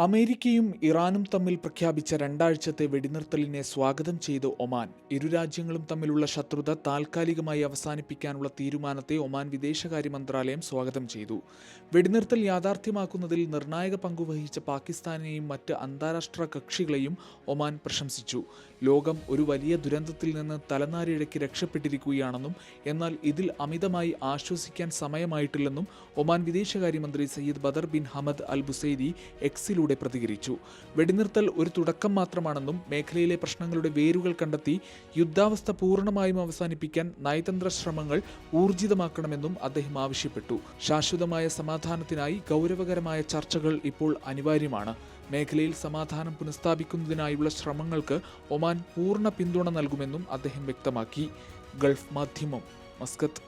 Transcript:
അമേരിക്കയും ഇറാനും തമ്മിൽ പ്രഖ്യാപിച്ച രണ്ടാഴ്ചത്തെ വെടിനിർത്തലിനെ സ്വാഗതം ചെയ്ത് ഒമാൻ. ഇരു രാജ്യങ്ങളും തമ്മിലുള്ള ശത്രുത താൽക്കാലികമായി അവസാനിപ്പിക്കാനുള്ള തീരുമാനത്തെ ഒമാൻ വിദേശകാര്യ മന്ത്രാലയം സ്വാഗതം ചെയ്തു. വെടിനിർത്തൽ യാഥാർത്ഥ്യമാക്കുന്നതിൽ നിർണായക പങ്കുവഹിച്ച പാകിസ്ഥാനെയും മറ്റ് അന്താരാഷ്ട്ര കക്ഷികളെയും ഒമാൻ പ്രശംസിച്ചു. ലോകം ഒരു വലിയ ദുരന്തത്തിൽ നിന്ന് തലനാരിഴയ്ക്ക് രക്ഷപ്പെട്ടിരിക്കുകയാണെന്നും എന്നാൽ ഇതിൽ അമിതമായി ആശ്വസിക്കാൻ സമയമായിട്ടില്ലെന്നും ഒമാൻ വിദേശകാര്യമന്ത്രി Sayyid Badr bin Hamad Al Busaidi എക്സിലൂടെ പ്രതികരിച്ചു. വെടിനിർത്തൽ ഒരു തുടക്കം മാത്രമാണെന്നും മേഖലയിലെ പ്രശ്നങ്ങളുടെ വേരുകൾ കണ്ടെത്തി യുദ്ധാവസ്ഥ പൂർണ്ണമായും അവസാനിപ്പിക്കാൻ നയതന്ത്ര ശ്രമങ്ങൾ ഊർജിതമാക്കണമെന്നും അദ്ദേഹം ആവശ്യപ്പെട്ടു. ശാശ്വതമായ സമാധാനത്തിനായി ഗൗരവകരമായ ചർച്ചകൾ ഇപ്പോൾ അനിവാര്യമാണ്. മേഖലയിൽ സമാധാനം പുനഃസ്ഥാപിക്കുന്നതിനായുള്ള ശ്രമങ്ങൾക്ക് ഒമാൻ പൂർണ്ണ പിന്തുണ നൽകുമെന്നും അദ്ദേഹം വ്യക്തമാക്കി. ഗൾഫ് മാധ്യമം, മസ്കത്ത്.